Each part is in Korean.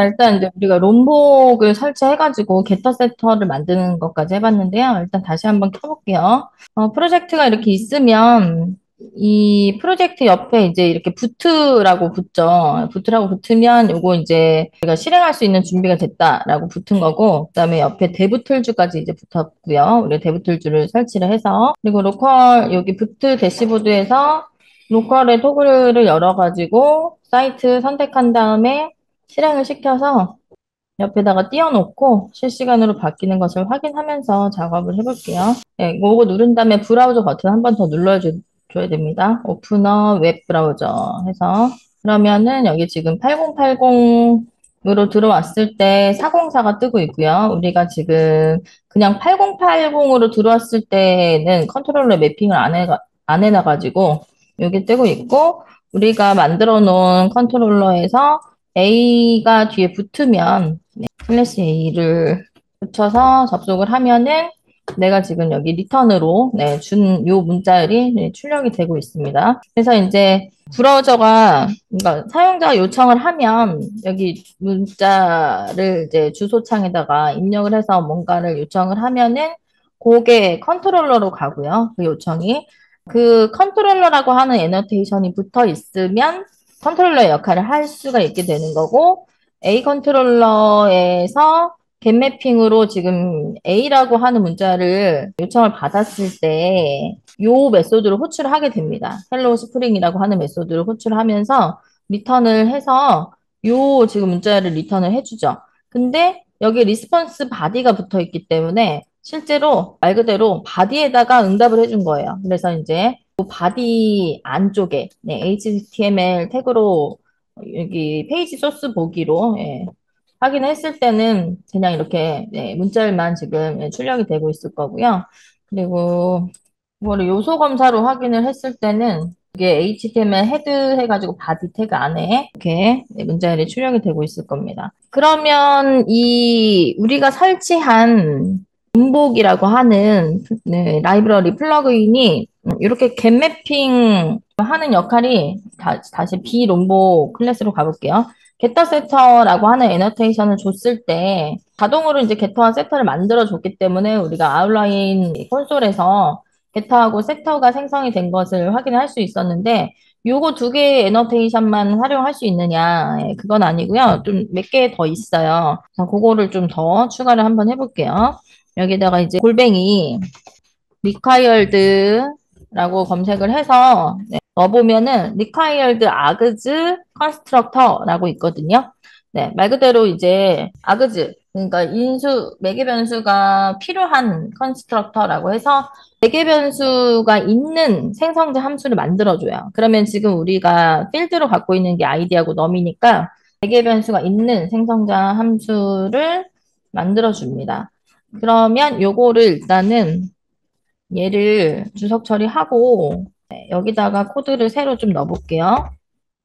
일단 이제 우리가 롬복을 설치해가지고 게터 세터를 만드는 것까지 해봤는데요. 일단 다시 한번 켜볼게요. 프로젝트가 이렇게 있으면 이 프로젝트 옆에 이제 이렇게 부트라고 붙죠. 부트라고 붙으면 요거 이제 우리가 실행할 수 있는 준비가 됐다라고 붙은 거고, 그다음에 옆에 데브 툴즈까지 이제 붙었고요. 우리 데브 툴즈를 설치를 해서 그리고 로컬 여기 부트 대시보드에서 로컬의 토글을 열어가지고 사이트 선택한 다음에 실행을 시켜서 옆에다가 띄워놓고 실시간으로 바뀌는 것을 확인하면서 작업을 해볼게요. 네, 이거 누른 다음에 브라우저 버튼 한 번 더 눌러줘야 됩니다. 오프너 웹 브라우저 해서 그러면은 여기 지금 8080으로 들어왔을 때 404가 뜨고 있고요. 우리가 지금 그냥 8080으로 들어왔을 때는 컨트롤러 매핑을 안 해놔가지고 여기 뜨고 있고 우리가 만들어 놓은 컨트롤러에서 A가 뒤에 붙으면 슬래시 A를 붙여서 접속을 하면은 내가 지금 여기 리턴으로 준 요 문자열이 출력이 되고 있습니다. 그래서 이제 브라우저가 그러니까 사용자가 요청을 하면 여기 문자를 이제 주소창에다가 입력을 해서 뭔가를 요청을 하면은 그게 컨트롤러로 가고요. 그 요청이 그 컨트롤러라고 하는 애너테이션이 붙어 있으면 컨트롤러의 역할을 할 수가 있게 되는 거고 A 컨트롤러에서 겟 매핑으로 지금 A라고 하는 문자를 요청을 받았을 때 요 메소드를 호출을 하게 됩니다. 헬로우 스프링이라고 하는 메소드를 호출하면서 리턴을 해서 요 지금 문자를 리턴을 해주죠. 근데 여기 리스폰스 바디가 붙어 있기 때문에 실제로 말 그대로 바디에다가 응답을 해준 거예요. 그래서 이제 그 바디 안쪽에 HTML 태그로 여기 페이지 소스 보기로 확인했을 때는 그냥 이렇게 문자열만 지금 출력이 되고 있을 거고요. 그리고 이거를 요소 검사로 확인을 했을 때는 이게 HTML 헤드 해가지고 바디 태그 안에 이렇게 문자열이 출력이 되고 있을 겁니다. 그러면 이 우리가 설치한 문복이라고 하는 라이브러리 플러그인이 이렇게 겟매핑 하는 역할이 다시 비롬보 클래스로 가볼게요. 게터 세터라고 하는 애너테이션을 줬을 때 자동으로 이제 게터와 세터를 만들어 줬기 때문에 우리가 아웃라인 콘솔에서 게터하고 세터가 생성이 된 것을 확인할 수 있었는데 요거 두 개의 애너테이션만 활용할 수 있느냐? 그건 아니고요. 좀 몇 개 더 있어요. 그래서 그거를 좀 더 추가를 한번 해볼게요. 여기다가 이제 골뱅이 required라고 검색을 해서 넣어보면은 required args constructor라고 있거든요. 네, 말 그대로 이제 args 그러니까 매개 변수가 필요한 컨스트럭터라고 해서 매개 변수가 있는 생성자 함수를 만들어줘요. 그러면 지금 우리가 필드로 갖고 있는 게 id하고 num이니까 매개 변수가 있는 생성자 함수를 만들어줍니다. 그러면 요거를 일단은 얘를 주석 처리하고 여기다가 코드를 새로 좀 넣어볼게요.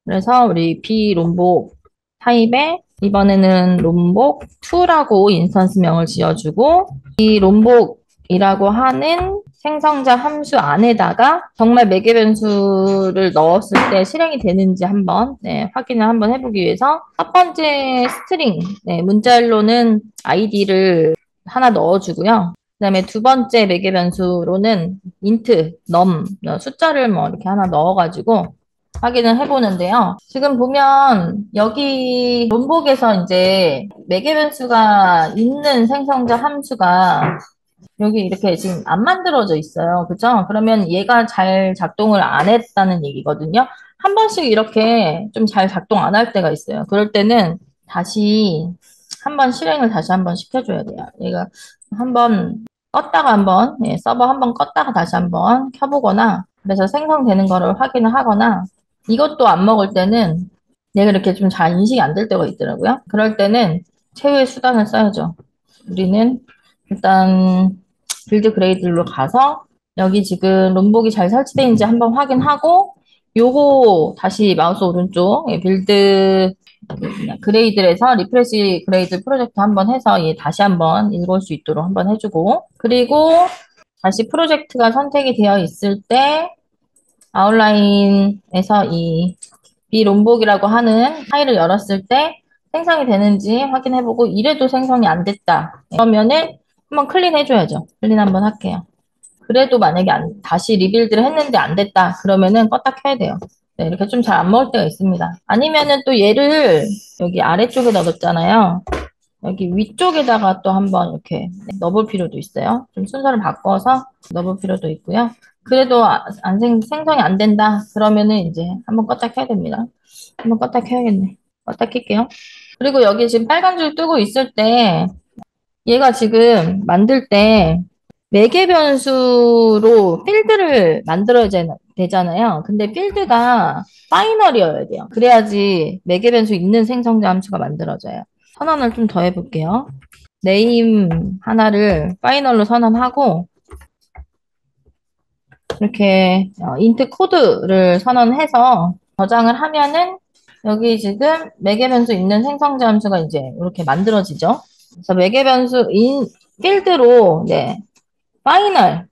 그래서 우리 b롬복 타입에 이번에는 롬복2라고 인스턴스명을 지어주고 이 롬복이라고 하는 생성자 함수 안에다가 정말 매개 변수를 넣었을 때 실행이 되는지 한번 확인을 한번 해보기 위해서 첫 번째 스트링 문자열로는 id를 하나 넣어주고요. 그다음에 두 번째 매개 변수로는 int, num 숫자를 뭐 이렇게 하나 넣어가지고 확인을 해보는데요. 지금 보면 여기 롬복에서 이제 매개 변수가 있는 생성자 함수가 여기 이렇게 지금 안 만들어져 있어요. 그죠? 그러면 얘가 잘 작동을 안 했다는 얘기거든요. 한 번씩 이렇게 좀 잘 작동 안 할 때가 있어요. 그럴 때는 다시 한번 실행을 다시 한번 시켜줘야 돼요. 얘가 한번 껐다가 한번 서버 한번 껐다가 다시 한번 켜보거나 그래서 생성되는 거를 확인을 하거나 이것도 안 먹을 때는 얘가 이렇게 좀 잘 인식이 안 될 때가 있더라고요. 그럴 때는 최후의 수단을 써야죠. 우리는 일단 빌드 그레이드로 가서 여기 지금 롬복이 잘 설치되어 있는지 한번 확인하고 요거 다시 마우스 오른쪽 빌드 그레이드에서 리프레시 그레이드 프로젝트 한번 해서 얘 다시 한번 읽을 수 있도록 한번 해주고 그리고 다시 프로젝트가 선택이 되어 있을 때 아웃라인에서 이 비롬복이라고 하는 파일을 열었을 때 생성이 되는지 확인해보고 이래도 생성이 안 됐다. 그러면은 한번 클린 해줘야죠. 클린 한번 할게요. 그래도 만약에 다시 리빌드를 했는데 안 됐다. 그러면은 껐다 켜야 돼요. 네, 이렇게 좀 잘 안 먹을 때가 있습니다. 아니면은 또 얘를 여기 아래쪽에다 넣었잖아요. 여기 위쪽에다가 또 한번 이렇게 넣어볼 필요도 있어요. 좀 순서를 바꿔서 넣어볼 필요도 있고요. 그래도 생성이 안 된다. 그러면은 이제 한번 껐다 켜야 됩니다. 한번 껐다 켜야겠네. 껐다 킬게요. 그리고 여기 지금 빨간 줄 뜨고 있을 때 얘가 지금 만들 때 매개 변수로 필드를 만들어야 되잖아요. 근데 필드가 파이널이어야 돼요. 그래야지 매개 변수 있는 생성자 함수가 만들어져요. 선언을 좀 더 해볼게요. 네임 하나를 파이널로 선언하고 이렇게 인트 코드를 선언해서 저장을 하면은 여기 지금 매개 변수 있는 생성자 함수가 이제 이렇게 만들어지죠. 그래서 매개 변수 인 필드로 네 파이널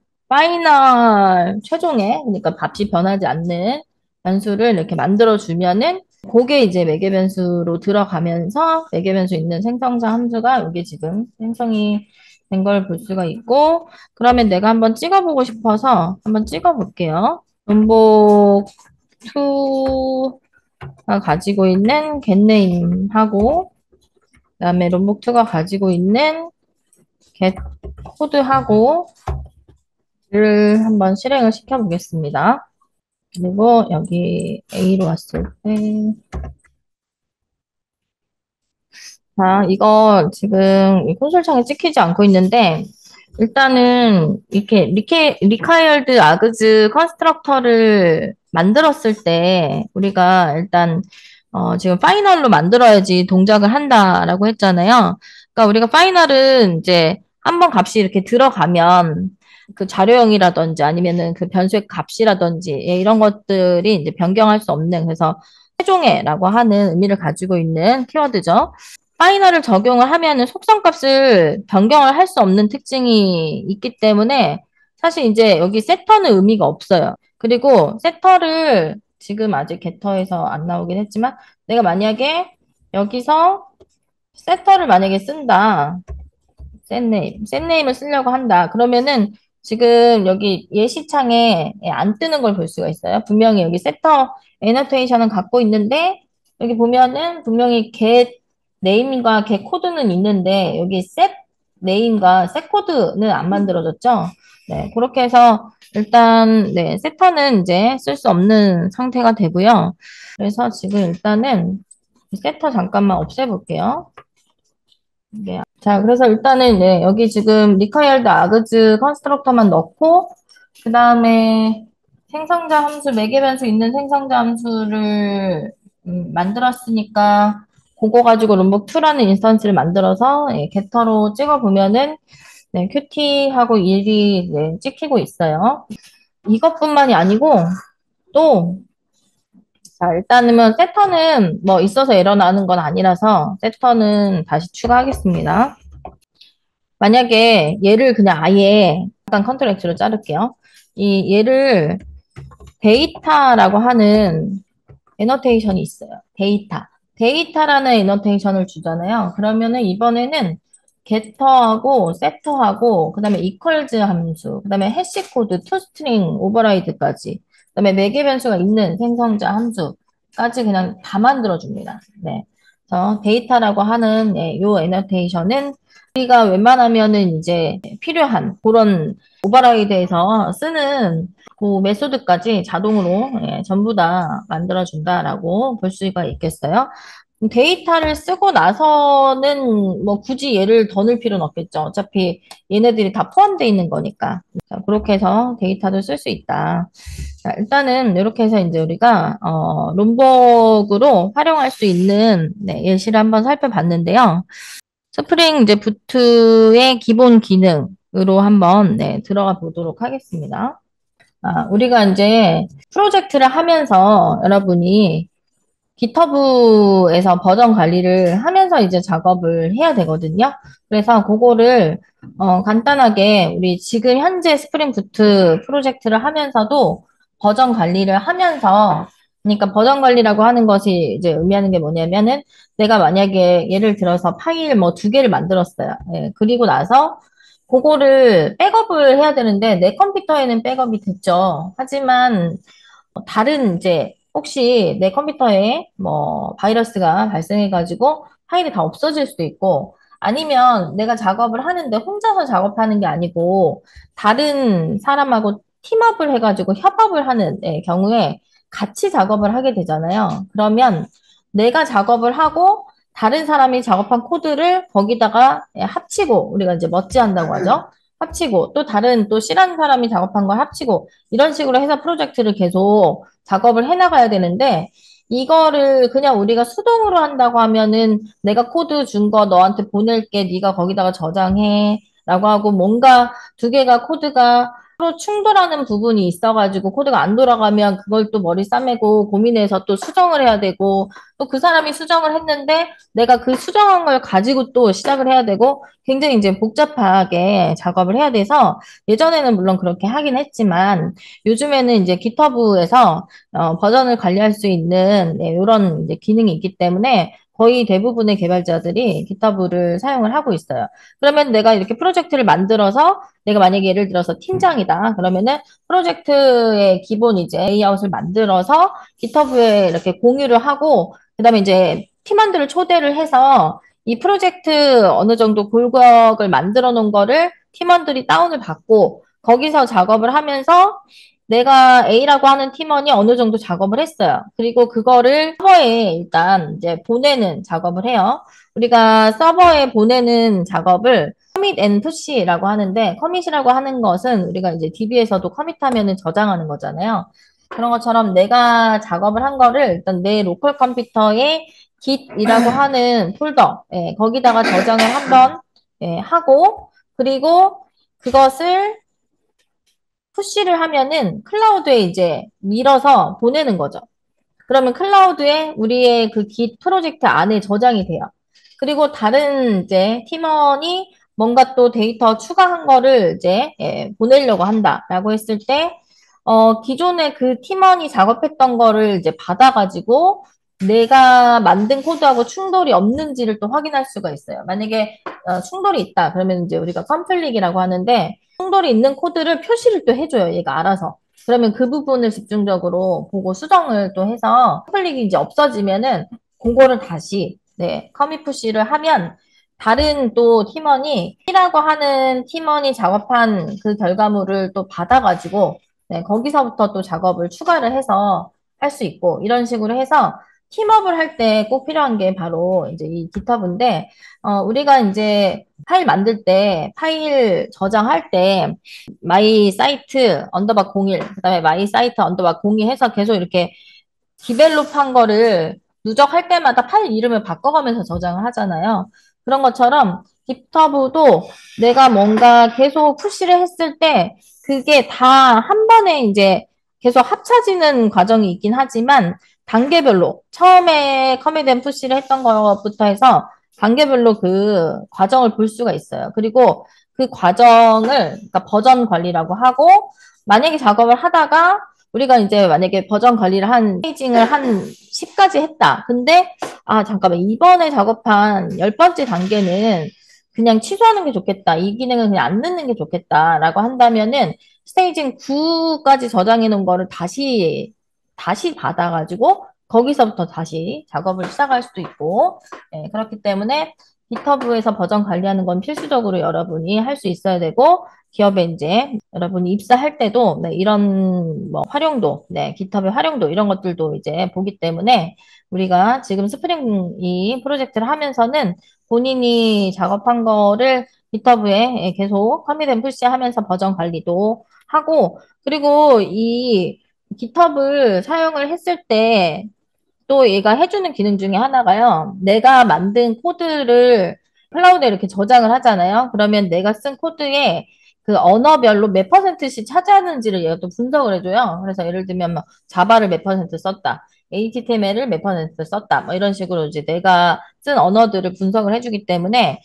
최종에 그러니까 값이 변하지 않는 변수를 이렇게 만들어 주면은 그게 이제 매개 변수로 들어가면서 매개 변수 있는 생성자 함수가 여기 지금 생성이 된 걸 볼 수가 있고 그러면 내가 한번 찍어보고 싶어서 한번 찍어볼게요. 문복 2가 가지고 있는 getName하고 그다음에 롬복2가 가지고 있는 getCode하고 를 한번 실행을 시켜 보겠습니다. 그리고 여기 A로 왔을 때, 자, 이거 지금 이 콘솔창에 찍히지 않고 있는데, 일단은 이렇게 리카이어드 아그즈 컨스트럭터를 만들었을 때, 우리가 일단, 지금 파이널로 만들어야지 동작을 한다라고 했잖아요. 그러니까 우리가 파이널은 이제 한번 값이 이렇게 들어가면, 그 자료형이라든지 아니면은 그 변수의 값이라든지 예, 이런 것들이 이제 변경할 수 없는 그래서 최종해라고 하는 의미를 가지고 있는 키워드죠. 파이널을 적용을 하면은 속성값을 변경을 할 수 없는 특징이 있기 때문에 사실 이제 여기 세터는 의미가 없어요. 그리고 세터를 지금 아직 게터에서 안 나오긴 했지만 내가 만약에 여기서 세터를 만약에 쓴다. 셋네임을 쓰려고 한다. 그러면은 지금 여기 예시창에 안 뜨는 걸 볼 수가 있어요. 분명히 여기 세터 애너테이션은 갖고 있는데 여기 보면은 분명히 get 네임과 get 코드는 있는데 여기 set 네임과 set 코드는 안 만들어졌죠. 네, 그렇게 해서 일단 네, 세터는 이제 쓸 수 없는 상태가 되고요. 그래서 지금 일단은 세터 잠깐만 없애볼게요. 네. 자, 그래서 일단은 네, 여기 지금 required args 컨스트럭터만 넣고 그 다음에 생성자 함수 매개 변수 있는 생성자 함수를 만들었으니까 그거 가지고 룸북2라는 인스턴스를 만들어서 예, 게터로 찍어 보면은 네, 큐티하고 일이 네, 찍히고 있어요. 이것뿐만이 아니고 또 자, 일단은 세터는 뭐 있어서 에러 나는 건 아니라서 세터는 다시 추가하겠습니다. 만약에 얘를 그냥 아예 약간 컨트롤 X로 자를게요. 이 얘를 데이터라고 하는 애너테이션이 있어요. 데이터라는 애너테이션을 주잖아요. 그러면은 이번에는 getter하고 setter하고 그다음에 equals 함수, 그다음에 해시 코드, toString 오버라이드까지, 그다음에 매개 변수가 있는 생성자 함수까지 그냥 다 만들어 줍니다. 네. 그래서 데이터라고 하는 예, 요 애너테이션은 우리가 웬만하면은 이제 필요한 그런 오버라이드에서 쓰는 그 메소드까지 자동으로 예, 전부 다 만들어준다라고 볼 수가 있겠어요. 데이터를 쓰고 나서는 뭐 굳이 얘를 더 넣을 필요는 없겠죠. 어차피 얘네들이 다 포함되어 있는 거니까. 자, 그렇게 해서 데이터도 쓸 수 있다. 자, 일단은 이렇게 해서 이제 우리가 롬벅으로 활용할 수 있는 네, 예시를 한번 살펴봤는데요. 스프링 이제 부트의 기본 기능으로 한번 네, 들어가 보도록 하겠습니다. 우리가 이제 프로젝트를 하면서 여러분이 GitHub에서 버전 관리를 하면서 이제 작업을 해야 되거든요. 그래서 그거를 간단하게 우리 지금 현재 스프링 부트 프로젝트를 하면서도 버전 관리를 하면서 그러니까 버전 관리라고 하는 것이 이제 의미하는 게 뭐냐면은 내가 만약에 예를 들어서 파일 뭐 두 개를 만들었어요. 예, 그리고 나서 그거를 백업을 해야 되는데 내 컴퓨터에는 백업이 됐죠. 하지만 다른 이제 혹시 내 컴퓨터에 뭐 바이러스가 발생해가지고 파일이 다 없어질 수도 있고 아니면 내가 작업을 하는데 혼자서 작업하는 게 아니고 다른 사람하고 팀업을 해가지고 협업을 하는 경우에 같이 작업을 하게 되잖아요. 그러면 내가 작업을 하고 다른 사람이 작업한 코드를 거기다가 합치고 우리가 이제 머지한다고 하죠. 합치고 또 다른 또 싫어하는 사람이 작업한 걸 합치고 이런 식으로 해서 프로젝트를 계속 작업을 해나가야 되는데, 이거를 그냥 우리가 수동으로 한다고 하면은 내가 코드 준 거 너한테 보낼게. 네가 거기다가 저장해. 라고 하고 뭔가 두 개가 코드가 서로 충돌하는 부분이 있어가지고 코드가 안 돌아가면 그걸 또 머리 싸매고 고민해서 또 수정을 해야 되고 또 그 사람이 수정을 했는데 내가 그 수정한 걸 가지고 또 시작을 해야 되고 굉장히 이제 복잡하게 작업을 해야 돼서 예전에는 물론 그렇게 하긴 했지만 요즘에는 이제 깃허브에서 버전을 관리할 수 있는 이런 이제 기능이 있기 때문에 거의 대부분의 개발자들이 깃허브를 사용을 하고 있어요. 그러면 내가 이렇게 프로젝트를 만들어서 내가 만약에 예를 들어서 팀장이다. 그러면은 프로젝트의 기본 이제 레이아웃을 만들어서 깃허브에 이렇게 공유를 하고 그다음에 이제 팀원들을 초대를 해서 이 프로젝트 어느 정도 골격을 만들어 놓은 거를 팀원들이 다운을 받고 거기서 작업을 하면서 내가 A라고 하는 팀원이 어느 정도 작업을 했어요. 그리고 그거를 서버에 일단 이제 보내는 작업을 해요. 우리가 서버에 보내는 작업을 커밋 앤 푸시라고 하는데 커밋이라고 하는 것은 우리가 이제 DB에서도 커밋하면은 저장하는 거잖아요. 그런 것처럼 내가 작업을 한 거를 일단 내 로컬 컴퓨터에 git이라고 하는 폴더 거기다가 저장을 한번 하고 그리고 그것을 푸시를 하면은 클라우드에 이제 밀어서 보내는 거죠. 그러면 클라우드에 우리의 그 깃 프로젝트 안에 저장이 돼요. 그리고 다른 이제 팀원이 뭔가 또 데이터 추가한 거를 이제 보내려고 한다라고 했을 때, 기존에 그 팀원이 작업했던 거를 이제 받아가지고 내가 만든 코드하고 충돌이 없는지를 또 확인할 수가 있어요. 만약에 충돌이 있다. 그러면 이제 우리가 컴플릭이라고 하는데 충돌이 있는 코드를 표시를 또 해줘요. 얘가 알아서. 그러면 그 부분을 집중적으로 보고 수정을 또 해서 클릭이 이제 없어지면은 그거를 다시 커밋 푸시를 하면 다른 또 팀원이 T라고 하는 팀원이 작업한 그 결과물을 또 받아가지고 거기서부터 또 작업을 추가를 해서 할 수 있고 이런 식으로 해서 팀업을 할 때 꼭 필요한 게 바로 이제 이 깃허브인데 우리가 이제 파일 만들 때 파일 저장할 때 마이 사이트 언더바 01, 그다음에 마이 사이트 언더바 02 해서 계속 이렇게 디벨롭한 거를 누적할 때마다 파일 이름을 바꿔가면서 저장을 하잖아요. 그런 것처럼 깃허브도 내가 뭔가 계속 푸시를 했을 때 그게 다 한 번에 이제 계속 합쳐지는 과정이 있긴 하지만 단계별로 처음에 커밋 앤 푸시를 했던 것부터 해서 단계별로 그 과정을 볼 수가 있어요. 그리고 그 과정을 그러니까 버전 관리라고 하고 만약에 작업을 하다가 우리가 이제 만약에 버전 관리를 페이징을 한 10까지 했다. 근데 아 잠깐만 이번에 작업한 10번째 단계는 그냥 취소하는 게 좋겠다. 이 기능은 그냥 안 넣는 게 좋겠다라고 한다면은 스테이징 9까지 저장해 놓은 거를 다시 받아가지고 거기서부터 다시 작업을 시작할 수도 있고 그렇기 때문에 깃허브에서 버전 관리하는 건 필수적으로 여러분이 할 수 있어야 되고 기업에 이제 여러분이 입사할 때도 이런 뭐 활용도, 깃허브의 활용도 이런 것들도 이제 보기 때문에 우리가 지금 스프링 이 프로젝트를 하면서는 본인이 작업한 거를 깃허브에 계속 커밋 앤 푸시 하면서 버전 관리도 하고 그리고 이 깃허브 사용을 했을 때 또 얘가 해주는 기능 중에 하나가요. 내가 만든 코드를 클라우드에 이렇게 저장을 하잖아요. 그러면 내가 쓴 코드에 그 언어별로 몇 퍼센트씩 차지하는지를 얘가 또 분석을 해줘요. 그래서 예를 들면 뭐 자바를 몇 퍼센트 썼다. HTML을 몇 퍼센트 썼다. 뭐 이런 식으로 이제 내가 쓴 언어들을 분석을 해주기 때문에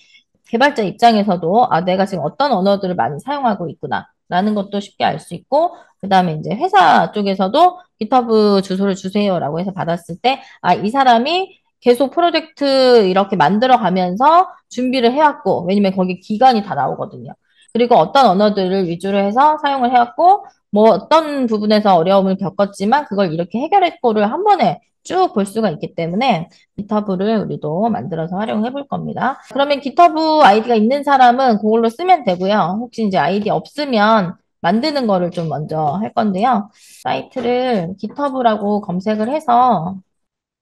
개발자 입장에서도 아, 내가 지금 어떤 언어들을 많이 사용하고 있구나. 라는 것도 쉽게 알 수 있고, 그 다음에 이제 회사 쪽에서도 GitHub 주소를 주세요라고 해서 받았을 때, 아, 이 사람이 계속 프로젝트 이렇게 만들어 가면서 준비를 해왔고, 왜냐면 거기 기간이 다 나오거든요. 그리고 어떤 언어들을 위주로 해서 사용을 해왔고, 뭐 어떤 부분에서 어려움을 겪었지만 그걸 이렇게 해결했고를 한 번에 쭉 볼 수가 있기 때문에 GitHub를 우리도 만들어서 활용해 볼 겁니다. 그러면 GitHub 아이디가 있는 사람은 그걸로 쓰면 되고요. 혹시 이제 아이디 없으면 만드는 거를 좀 먼저 할 건데요. 사이트를 GitHub라고 검색을 해서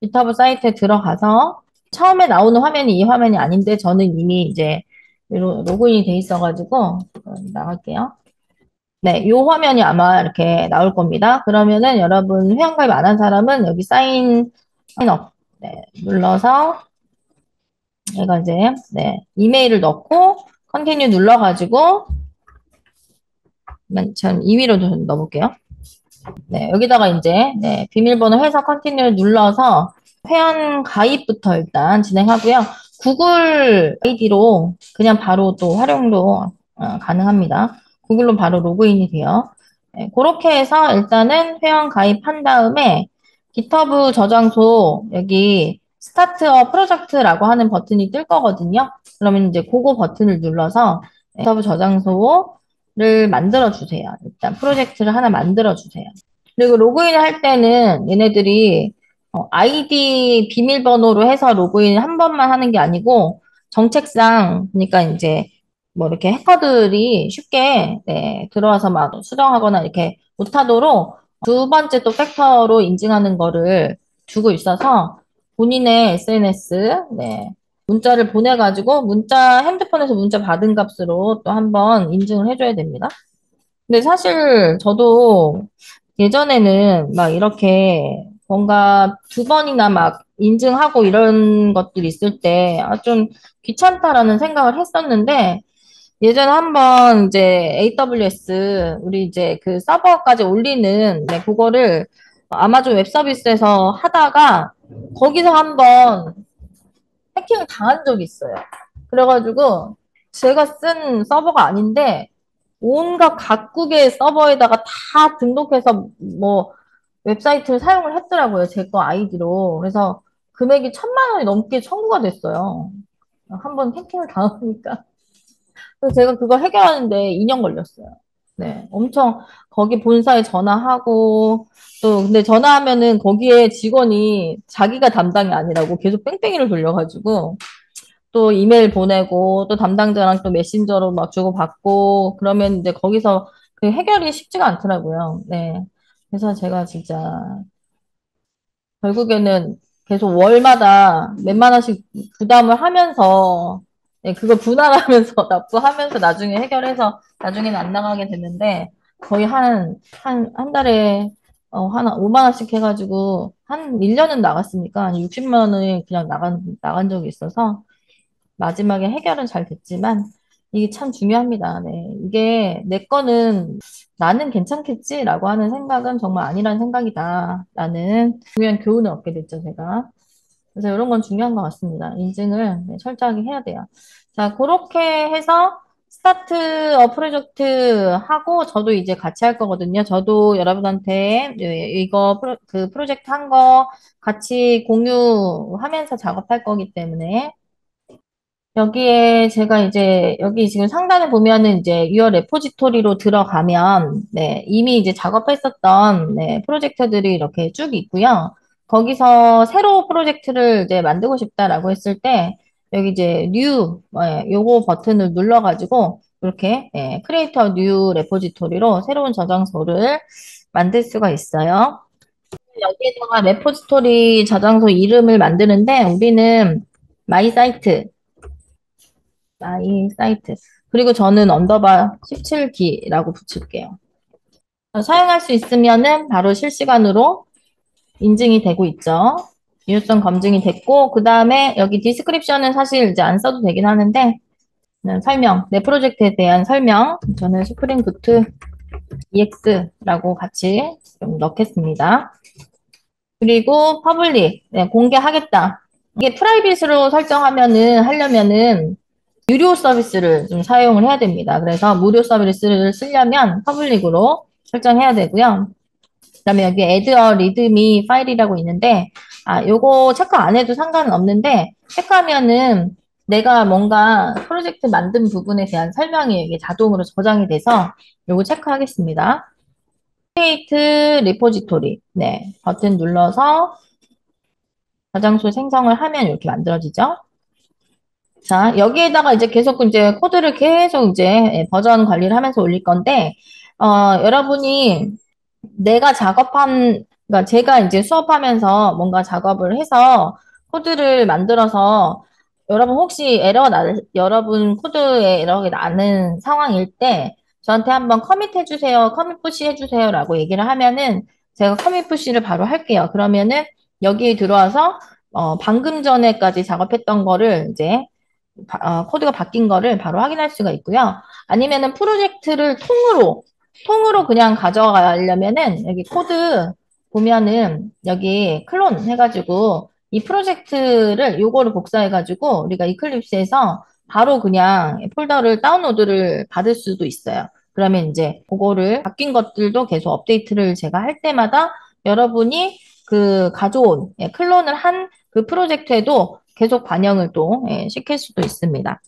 GitHub 사이트에 들어가서 처음에 나오는 화면이 이 화면이 아닌데 저는 이미 이제 로그인이 돼 있어가지고 나갈게요. 네, 요 화면이 아마 이렇게 나올 겁니다. 그러면은 여러분 회원가입 안 한 사람은 여기 사인업 네, 눌러서 제가 이제 네, 이메일을 넣고 컨티뉴 눌러가지고 전 2위로 좀 넣어볼게요. 네, 여기다가 이제 네, 비밀번호 해서 컨티뉴 눌러서 회원 가입부터 일단 진행하고요. 구글 아이디로 그냥 바로 또 활용도 가능합니다. 구글로 바로 로그인이 돼요. 네, 그렇게 해서 일단은 회원 가입한 다음에 GitHub 저장소 여기 스타트업 프로젝트라고 하는 버튼이 뜰 거거든요. 그러면 이제 그거 버튼을 눌러서 GitHub 저장소를 만들어 주세요. 일단 프로젝트를 하나 만들어 주세요. 그리고 로그인을 할 때는 얘네들이 아이디 비밀번호로 해서 로그인 한 번만 하는 게 아니고 정책상 그러니까 이제 뭐 이렇게 해커들이 쉽게 네, 들어와서 막 수정하거나 이렇게 못하도록 두 번째 또 팩터로 인증하는 거를 주고 있어서 본인의 SNS 네, 문자를 보내가지고 문자 핸드폰에서 문자 받은 값으로 또 한번 인증을 해줘야 됩니다. 근데 사실 저도 예전에는 막 이렇게 뭔가 두 번이나 막 인증하고 이런 것들이 있을 때, 아, 좀 귀찮다라는 생각을 했었는데, 예전에 한번 이제 AWS, 우리 이제 그 서버까지 올리는, 네, 그거를 아마존 웹 서비스에서 하다가, 거기서 한번 해킹을 당한 적이 있어요. 그래가지고, 제가 쓴 서버가 아닌데, 온갖 각국의 서버에다가 다 등록해서 뭐 웹사이트를 사용을 했더라고요. 제 거 아이디로. 그래서 금액이 1,000만 원이 넘게 청구가 됐어요. 한번 해킹을 당하니까. 그래서 제가 그거 해결하는데 2년 걸렸어요. 네. 엄청 거기 본사에 전화하고 또 근데 전화하면은 거기에 직원이 자기가 담당이 아니라고 계속 뺑뺑이를 돌려가지고 또 이메일 보내고 또 담당자랑 또 메신저로 막 주고받고 그러면 이제 거기서 그 해결이 쉽지가 않더라고요. 네. 그래서 제가 진짜 결국에는 계속 월마다 몇만 원씩 부담을 하면서 네, 그걸 분할하면서 납부하면서 나중에 해결해서 나중에는 안 나가게 됐는데 거의 한 달에 한 5만 원씩 해가지고 한 1년은 나갔으니까 한 60만 원이 그냥 나간 적이 있어서 마지막에 해결은 잘 됐지만 이게 참 중요합니다. 네. 이게 내 거는 나는 괜찮겠지라고 하는 생각은 정말 아니라는 생각이다라는 중요한 교훈을 얻게 됐죠, 제가. 그래서 이런 건 중요한 것 같습니다. 인증을 네, 철저하게 해야 돼요. 자, 그렇게 해서 스타트업 프로젝트 하고 저도 이제 같이 할 거거든요. 저도 여러분한테 이거 그 프로젝트 한 거 같이 공유하면서 작업할 거기 때문에 여기에 제가 이제 여기 지금 상단에 보면은 이제 유어 레포지토리로 들어가면 네, 이미 이제 작업했었던 네, 프로젝트들이 이렇게 쭉 있고요. 거기서 새로 프로젝트를 이제 만들고 싶다라고 했을 때 여기 이제 뉴 요거 버튼을 눌러가지고 이렇게 크리에이터 뉴 레포지토리로 새로운 저장소를 만들 수가 있어요. 여기에다가 레포지토리 저장소 이름을 만드는데 우리는 마이 사이트 마이 사이트. 그리고 저는 언더바 17기라고 붙일게요. 사용할 수 있으면은 바로 실시간으로 인증이 되고 있죠. 유효성 검증이 됐고, 그 다음에 여기 디스크립션은 사실 이제 안 써도 되긴 하는데, 설명, 내 프로젝트에 대한 설명, 저는 스프링 부트 EX라고 같이 좀 넣겠습니다. 그리고 퍼블릭, 네, 공개하겠다. 이게 프라이빗으로 설정하면은, 하려면은, 유료 서비스를 좀 사용을 해야 됩니다. 그래서 무료 서비스를 쓰려면 퍼블릭으로 설정해야 되고요. 그다음에 여기 add a readme 파일이라고 있는데, 요거 체크 안 해도 상관은 없는데, 체크하면은 내가 뭔가 프로젝트 만든 부분에 대한 설명이 이게 자동으로 저장이 돼서 요거 체크하겠습니다. create repository. 네, 버튼 눌러서 저장소 생성을 하면 이렇게 만들어지죠. 자, 여기에다가 이제 계속 이제 코드를 계속 이제 버전 관리를 하면서 올릴 건데, 여러분이 내가 작업한, 그러니까 제가 이제 수업하면서 뭔가 작업을 해서 코드를 만들어서 여러분 혹시 여러분 코드에 에러가 나는 상황일 때 저한테 한번 커밋 해주세요, 커밋 푸시 해주세요라고 얘기를 하면은 제가 커밋 푸시를 바로 할게요. 그러면은 여기 들어와서 방금 전에까지 작업했던 거를 이제 코드가 바뀐 거를 바로 확인할 수가 있고요. 아니면은 프로젝트를 통으로 그냥 가져가려면은 여기 코드 보면은 여기 클론 해가지고 이 프로젝트를 요거를 복사해가지고 우리가 이클립스에서 바로 그냥 폴더를 다운로드를 받을 수도 있어요. 그러면 이제 그거를 바뀐 것들도 계속 업데이트를 제가 할 때마다 여러분이 그 가져온 클론을 한 그 프로젝트에도 계속 반영을 또 시킬 수도 있습니다.